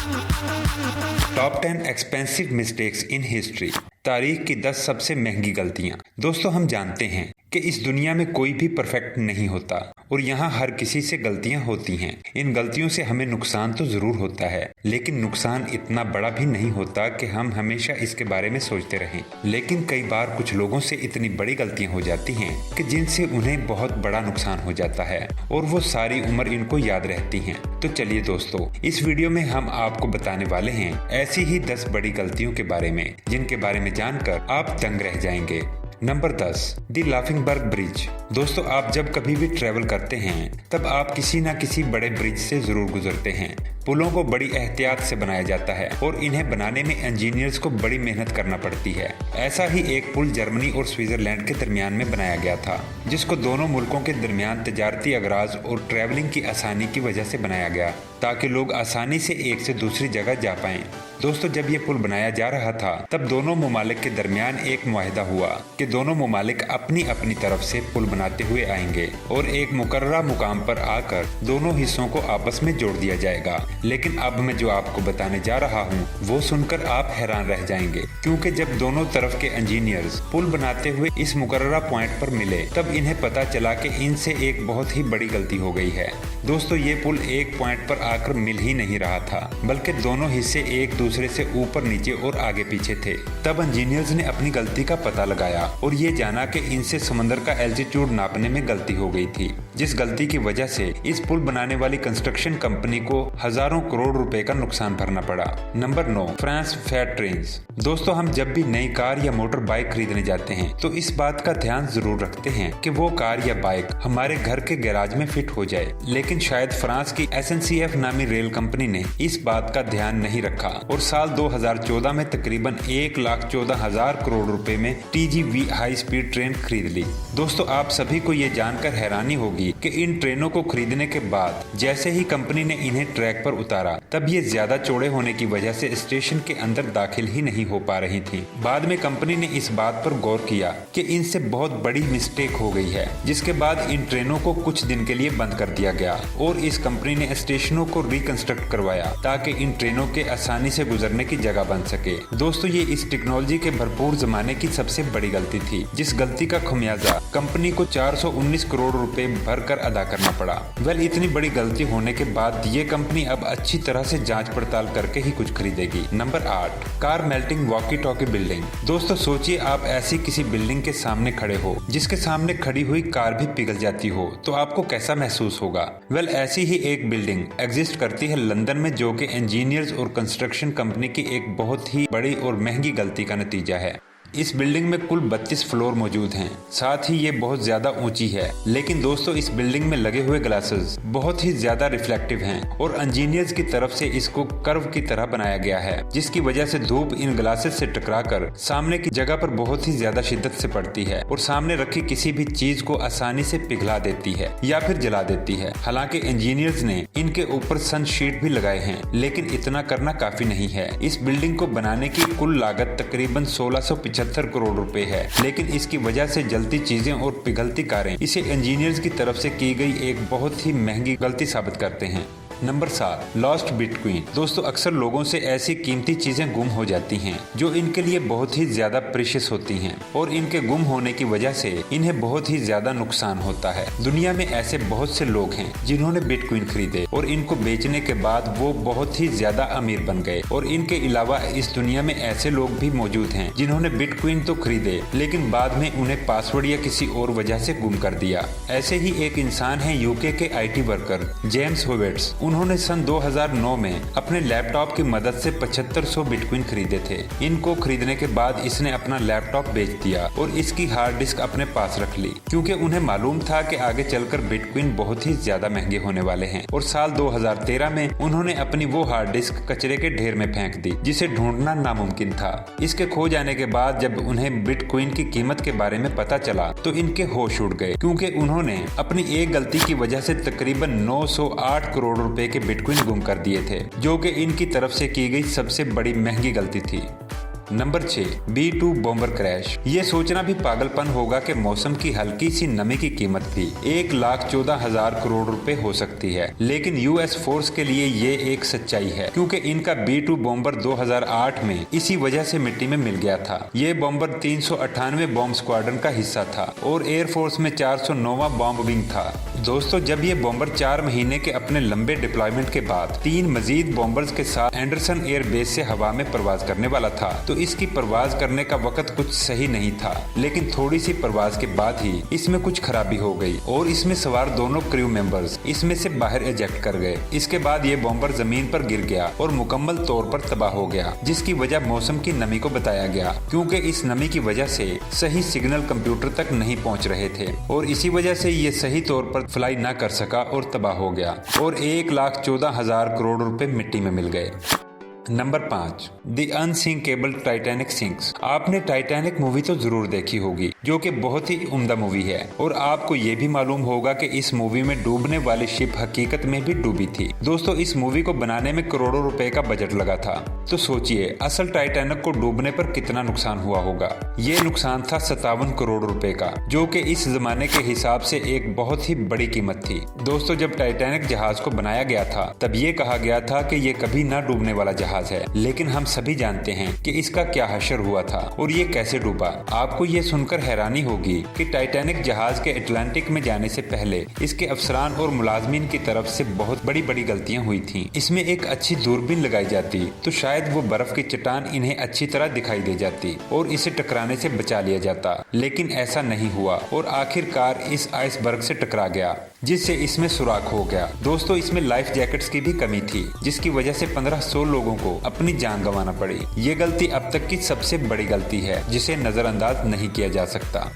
Top 10 expensive mistakes in history. तारीख की 10 सबसे महंगी गलतियां। दोस्तों, हम जानते हैं कि इस दुनिया में कोई भी परफेक्ट नहीं होता और यहाँ हर किसी से गलतियां होती हैं। इन गलतियों से हमें नुकसान तो जरूर होता है, लेकिन नुकसान इतना बड़ा भी नहीं होता कि हम हमेशा इसके बारे में सोचते रहें। लेकिन कई बार कुछ लोगों से इतनी बड़ी गलतियां हो जाती हैं कि जिनसे उन्हें बहुत बड़ा नुकसान हो जाता है और वो सारी उम्र इनको याद रहती हैं। तो चलिए दोस्तों, इस वीडियो में हम आपको बताने वाले हैं ऐसी ही 10 बड़ी गलतियों के बारे में जिनके बारे में जानकर आप दंग रह जाएंगे। नंबर 10, द लाफिंगबर्ग ब्रिज। दोस्तों, आप जब कभी भी ट्रेवल करते हैं तब आप किसी न किसी बड़े ब्रिज से जरूर गुजरते हैं। पुलों को बड़ी एहतियात से बनाया जाता है और इन्हें बनाने में इंजीनियर्स को बड़ी मेहनत करना पड़ती है। ऐसा ही एक पुल जर्मनी और स्विट्जरलैंड के दरमियान में बनाया गया था, जिसको दोनों मुल्कों के दरमियान तजारती अगराज और ट्रैवलिंग की आसानी की वजह से बनाया गया, ताकि लोग आसानी से एक से दूसरी जगह जा पाएं। दोस्तों, जब ये पुल बनाया जा रहा था तब दोनों ममालिक के दरमियान एक मुआहिदा हुआ कि दोनों ममालिक अपनी अपनी तरफ से पुल बनाते हुए आएंगे और एक मुकर्ररा मुकाम पर आकर दोनों हिस्सों को आपस में जोड़ दिया जाएगा। लेकिन अब मैं जो आपको बताने जा रहा हूँ वो सुनकर आप हैरान रह जाएंगे, क्योंकि जब दोनों तरफ के इंजीनियर्स पुल बनाते हुए इस मुकर्ररा पॉइंट पर मिले तब इन्हें पता चला कि इनसे एक बहुत ही बड़ी गलती हो गई है। दोस्तों, ये पुल एक पॉइंट पर आकर मिल ही नहीं रहा था, बल्कि दोनों हिस्से एक दूसरे से ऊपर नीचे और आगे पीछे थे। तब इंजीनियर्स ने अपनी गलती का पता लगाया और ये जाना कि इनसे समंदर का एल्टीट्यूड नापने में गलती हो गई थी, जिस गलती की वजह से इस पुल बनाने वाली कंस्ट्रक्शन कंपनी को हजारों करोड़ रुपए का नुकसान भरना पड़ा। Number 9, France fair trains. दोस्तों, हम जब भी नई कार या मोटर बाइक खरीदने जाते हैं तो इस बात का ध्यान जरूर रखते हैं कि वो कार या बाइक हमारे घर के गैराज में फिट हो जाए, लेकिन शायद फ्रांस की SNCF नामी रेल कंपनी ने इस बात का ध्यान नहीं रखा और साल 2014 में तकरीबन 1,14,000 करोड़ रुपए में TGV हाई स्पीड ट्रेन खरीद ली। दोस्तों, आप सभी को ये जानकर हैरानी होगी कि इन ट्रेनों को खरीदने के बाद जैसे ही कंपनी ने इन्हें ट्रैक पर उतारा तब ये ज्यादा चौड़े होने की वजह से स्टेशन के अंदर दाखिल ही नहीं हो पा रही थी। बाद में कंपनी ने इस बात पर गौर किया कि इनसे बहुत बड़ी मिस्टेक हो गई है, जिसके बाद इन ट्रेनों को कुछ दिन के लिए बंद कर दिया गया और इस कंपनी ने स्टेशनों को रिकंस्ट्रक्ट करवाया ताकि इन ट्रेनों के आसानी से गुजरने की जगह बन सके। दोस्तों, ये इस टेक्नोलॉजी के भरपूर जमाने की सबसे बड़ी गलती थी, जिस गलती का खमियाजा कंपनी को 419 करोड़ रुपए भरकर अदा करना पड़ा। इतनी बड़ी गलती होने के बाद ये कंपनी अब अच्छी तरह से जांच पड़ताल करके ही कुछ खरीदेगी। Number 8, car melting walkie talkie building. दोस्तों, सोचिए आप ऐसी किसी बिल्डिंग के सामने खड़े हो जिसके सामने खड़ी हुई कार भी पिघल जाती हो, तो आपको कैसा महसूस होगा? ऐसी ही एक बिल्डिंग एग्जिस्ट करती है लंदन में, जो कि इंजीनियर्स और कंस्ट्रक्शन कंपनी की एक बहुत ही बड़ी और महंगी गलती का नतीजा है। इस बिल्डिंग में कुल 32 फ्लोर मौजूद हैं, साथ ही ये बहुत ज्यादा ऊंची है। लेकिन दोस्तों, इस बिल्डिंग में लगे हुए ग्लासेस बहुत ही ज्यादा रिफ्लेक्टिव हैं और इंजीनियर्स की तरफ से इसको कर्व की तरह बनाया गया है, जिसकी वजह से धूप इन ग्लासेस से टकराकर सामने की जगह पर बहुत ही ज्यादा शिद्दत से पड़ती है और सामने रखी किसी भी चीज को आसानी से पिघला देती है या फिर जला देती है। हालांकि इंजीनियर्स ने इनके ऊपर सन शीट भी लगाए हैं, लेकिन इतना करना काफी नहीं है। इस बिल्डिंग को बनाने की कुल लागत तकरीबन 1675 करोड़ रुपए है, लेकिन इसकी वजह से जलती चीजें और पिघलती कारें इसे इंजीनियर्स की तरफ से की गई एक बहुत ही महंगी गलती साबित करते हैं। Number 7, lost bitcoin. दोस्तों, अक्सर लोगों से ऐसी कीमती चीजें गुम हो जाती हैं जो इनके लिए बहुत ही ज्यादा प्रीशियस होती हैं और इनके गुम होने की वजह से इन्हें बहुत ही ज्यादा नुकसान होता है। दुनिया में ऐसे बहुत से लोग हैं जिन्होंने बिटकॉइन खरीदे और इनको बेचने के बाद वो बहुत ही ज्यादा अमीर बन गए, और इनके अलावा इस दुनिया में ऐसे लोग भी मौजूद हैं जिन्होंने बिटकॉइन तो खरीदे लेकिन बाद में उन्हें पासवर्ड या किसी और वजह से गुम कर दिया। ऐसे ही एक इंसान है यूके के IT वर्कर जेम्स होवेट्स। उन्होंने सन 2009 में अपने लैपटॉप की मदद से 7500 बिटकॉइन खरीदे थे। इनको खरीदने के बाद इसने अपना लैपटॉप बेच दिया और इसकी हार्ड डिस्क अपने पास रख ली, क्योंकि उन्हें मालूम था कि आगे चलकर बिटकॉइन बहुत ही ज्यादा महंगे होने वाले हैं। और साल 2013 में उन्होंने अपनी वो हार्ड डिस्क कचरे के ढेर में फेंक दी, जिसे ढूंढना नामुमकिन था। इसके खो जाने के बाद जब उन्हें बिटकॉइन की कीमत के बारे में पता चला तो इनके होश उड़ गए, क्योंकि उन्होंने अपनी एक गलती की वजह से तकरीबन 908 करोड़ रुपए के बिटकॉइन गुम कर दिए थे, जो कि इनकी तरफ से की गई सबसे बड़ी महंगी गलती थी। Number 6, B-2 bomber crash. ये सोचना भी पागलपन होगा कि मौसम की हल्की सी नमी की कीमत भी 1,14,000 करोड़ रुपए हो सकती है, लेकिन यूएस फोर्स के लिए ये एक सच्चाई है, क्योंकि इनका B-2 बॉम्बर 2008 में इसी वजह से मिट्टी में मिल गया था। ये बॉम्बर 398 बॉम्ब स्क्वाड्रन का हिस्सा था और एयरफोर्स में 409वां बॉम्ब विंग था। दोस्तों, जब ये बॉम्बर 4 महीने के अपने लंबे डिप्लॉयमेंट के बाद 3 मजीद बॉम्बर्स के साथ एंडरसन एयर बेस से हवा में परवाज करने वाला था, तो इसकी परवाज करने का वक्त कुछ सही नहीं था। लेकिन थोड़ी सी परवाज के बाद ही इसमें कुछ खराबी हो गई और इसमें सवार दोनों क्रू मेंबर्स इसमें से बाहर इजेक्ट कर गए। इसके बाद ये बॉम्बर जमीन पर गिर गया और मुकम्मल तौर पर तबाह हो गया, जिसकी वजह मौसम की नमी को बताया गया, क्योंकि इस नमी की वजह से सही सिग्नल कंप्यूटर तक नहीं पहुंच रहे थे और इसी वजह से ये सही तौर पर फ्लाई न कर सका और तबाह हो गया और 1,14,000 करोड़ रुपए मिट्टी में मिल गए। Number 5, the unsinkable Titanic sinks. आपने टाइटैनिक मूवी तो जरूर देखी होगी, जो कि बहुत ही उम्दा मूवी है और आपको ये भी मालूम होगा कि इस मूवी में डूबने वाली शिप हकीकत में भी डूबी थी। दोस्तों, इस मूवी को बनाने में करोड़ों रुपए का बजट लगा था, तो सोचिए असल टाइटैनिक को डूबने पर कितना नुकसान हुआ होगा। ये नुकसान था 57 करोड़ रुपए का, जो कि इस जमाने के हिसाब से एक बहुत ही बड़ी कीमत थी। दोस्तों, जब टाइटैनिक जहाज को बनाया गया था तब ये कहा गया था कि ये कभी न डूबने वाला जहाज है, लेकिन हम सभी जानते हैं कि इसका क्या हशर हुआ था और ये कैसे डूबा। आपको ये सुनकर हैरानी होगी कि टाइटैनिक जहाज के अटलांटिक में जाने से पहले इसके अफसरान और मुलाजमीन की तरफ से बहुत बड़ी बड़ी गलतियां हुई थी। इसमें एक अच्छी दूरबीन लगाई जाती तो शायद वो बर्फ की चट्टान इन्हें अच्छी तरह दिखाई दे जाती और इसे टकराने से बचा लिया जाता, लेकिन ऐसा नहीं हुआ और आखिरकार इस आइसबर्ग से टकरा गया, जिससे इसमें सुराख हो गया। दोस्तों, इसमें लाइफ जैकेट्स की भी कमी थी, जिसकी वजह से 1500 लोगों को अपनी जान गंवाना पड़ी। ये गलती अब तक की सबसे बड़ी गलती है, जिसे नजरअंदाज नहीं किया जा सकता।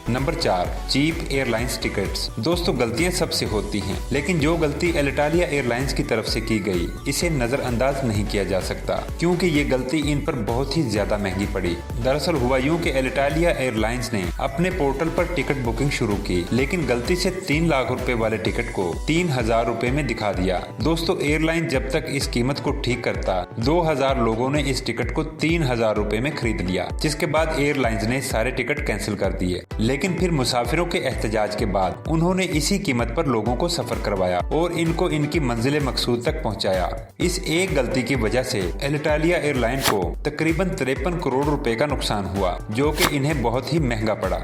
Number 4, cheap airlines tickets. दोस्तों, गलतियां सबसे होती हैं, लेकिन जो गलती एलिटालिया एयरलाइंस की तरफ से की गई इसे नजरअंदाज नहीं किया जा सकता, क्योंकि ये गलती इन पर बहुत ही ज्यादा महंगी पड़ी। दरअसल हुआ यूं कि एलिटालिया एयरलाइंस ने अपने पोर्टल पर टिकट बुकिंग शुरू की, लेकिन गलती से 3 लाख रुपए वाले टिकट को 3,000 रुपए में दिखा दिया। दोस्तों, एयरलाइन जब तक इस कीमत को ठीक करता 2,000 लोगों ने इस टिकट को 3,000 रुपए में खरीद लिया, जिसके बाद एयरलाइंस ने सारे टिकट कैंसिल कर दिए। लेकिन फिर मुसाफिरों के एहतजाज के बाद उन्होंने इसी कीमत पर लोगों को सफर करवाया और इनको इनकी मंजिल मकसूद तक पहुंचाया। इस एक गलती की वजह से एलिटालिया एयरलाइन को तकरीबन 53 करोड़ रुपए का नुकसान हुआ, जो कि इन्हें बहुत ही महंगा पड़ा।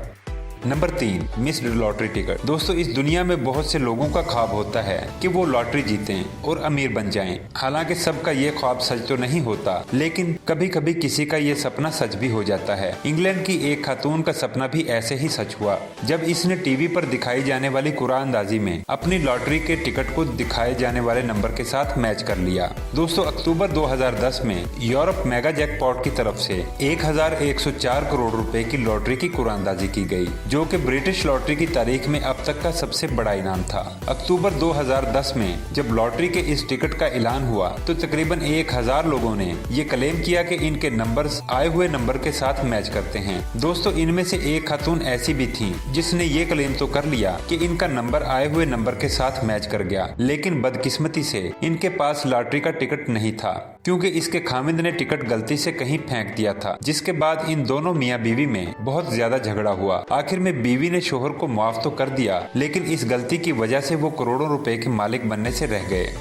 Number 3, missed lottery ticket. दोस्तों, इस दुनिया में बहुत से लोगों का ख्वाब होता है कि वो लॉटरी जीतें और अमीर बन जाएं। हालांकि सबका ये ख्वाब सच तो नहीं होता, लेकिन कभी कभी किसी का ये सपना सच भी हो जाता है। इंग्लैंड की एक खातून का सपना भी ऐसे ही सच हुआ, जब इसने टीवी पर दिखाई जाने वाली कुरानंदाजी में अपनी लॉटरी के टिकट को दिखाए जाने वाले नंबर के साथ मैच कर लिया। दोस्तों, अक्टूबर 2010 में यूरोप मेगा जैकपॉट की तरफ से 1,104 करोड़ रुपए की लॉटरी की कुरानंदाजी की गई, जो कि ब्रिटिश लॉटरी की तारीख में अब तक का सबसे बड़ा इनाम था। अक्टूबर 2010 में जब लॉटरी के इस टिकट का ऐलान हुआ तो तकरीबन 1,000 लोगों ने ये क्लेम किया कि इनके नंबर्स आए हुए नंबर के साथ मैच करते हैं। दोस्तों, इनमें से एक खातून ऐसी भी थी जिसने ये क्लेम तो कर लिया कि इनका नंबर आए हुए नंबर के साथ मैच कर गया, लेकिन बदकिस्मती से इनके पास लॉटरी का टिकट नहीं था, क्योंकि इसके खामिंद ने टिकट गलती से कहीं फेंक दिया था, जिसके बाद इन दोनों मियाँ बीवी में बहुत ज्यादा झगड़ा हुआ। आखिर में बीवी ने शोहर को माफ तो कर दिया, लेकिन इस गलती की वजह से वो करोड़ों रुपए के मालिक बनने से रह गए।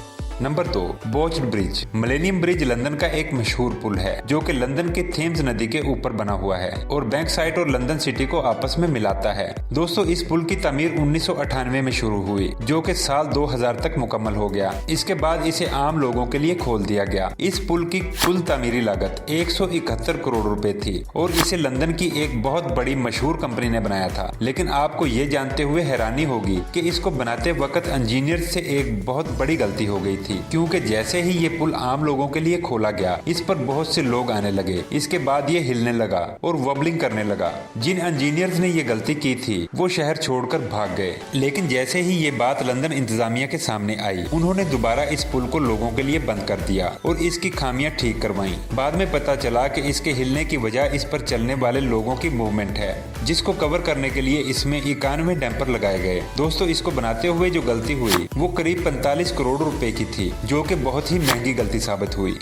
Number 2, botched bridge. Millennium bridge London का एक मशहूर पुल है, जो कि लंदन के थेम्स नदी के ऊपर बना हुआ है और बैंक साइड और लंदन सिटी को आपस में मिलाता है। दोस्तों, इस पुल की तामीर 1998 में शुरू हुई, जो कि साल 2000 तक मुकम्मल हो गया। इसके बाद इसे आम लोगों के लिए खोल दिया गया। इस पुल की कुल तामीरी लागत 171 करोड़ रुपए थी और इसे लंदन की एक बहुत बड़ी मशहूर कंपनी ने बनाया था। लेकिन आपको ये जानते हुए हैरानी होगी कि इसको बनाते वक्त इंजीनियर से एक बहुत बड़ी गलती हो गई थी, क्योंकि जैसे ही ये पुल आम लोगों के लिए खोला गया, इस पर बहुत से लोग आने लगे। इसके बाद ये हिलने लगा और वॉबलिंग करने लगा। जिन इंजीनियर्स ने ये गलती की थी वो शहर छोड़कर भाग गए, लेकिन जैसे ही ये बात लंदन इंतजामिया के सामने आई, उन्होंने दोबारा इस पुल को लोगों के लिए बंद कर दिया और इसकी खामियां ठीक करवाई। बाद में पता चला कि इसके हिलने की वजह इस पर चलने वाले लोगों की मूवमेंट है, जिसको कवर करने के लिए इसमें 91 डैम्पर लगाए गए। दोस्तों, इसको बनाते हुए जो गलती हुई वो करीब 45 करोड़ रुपए की थी, जो कि बहुत ही महंगी गलती साबित हुई।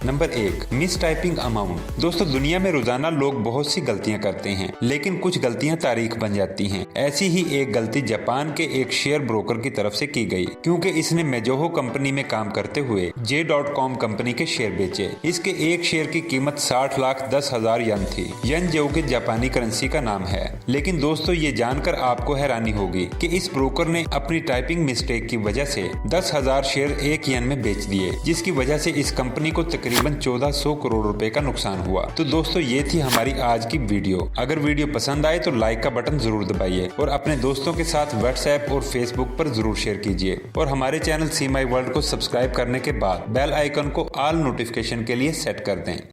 Number 1, miss typing amount. दोस्तों दुनिया में रोजाना लोग बहुत सी गलतियां करते हैं, लेकिन कुछ गलतियां तारीख बन जाती हैं। ऐसी ही एक गलती जापान के एक शेयर ब्रोकर की तरफ से की गई, क्योंकि इसने मेजोहो कंपनी में काम करते हुए J.com कंपनी के शेयर बेचे। इसके एक शेयर की कीमत 60,10,000 यन थी। यन जो कि जापानी करेंसी का नाम है। लेकिन दोस्तों ये जानकर आपको हैरानी होगी कि इस ब्रोकर ने अपनी टाइपिंग मिस्टेक की वजह से 10,000 शेयर 1 यन में बेच दिए, जिसकी वजह से इस कंपनी को तकरीबन 1400 करोड़ रुपए का नुकसान हुआ। तो दोस्तों ये थी हमारी आज की वीडियो। अगर वीडियो पसंद आए तो लाइक का बटन जरूर दबाइए और अपने दोस्तों के साथ व्हाट्सएप और फेसबुक पर जरूर शेयर कीजिए और हमारे चैनल सी माई वर्ल्ड को सब्सक्राइब करने के बाद बेल आइकन को ऑल नोटिफिकेशन के लिए सेट कर दें।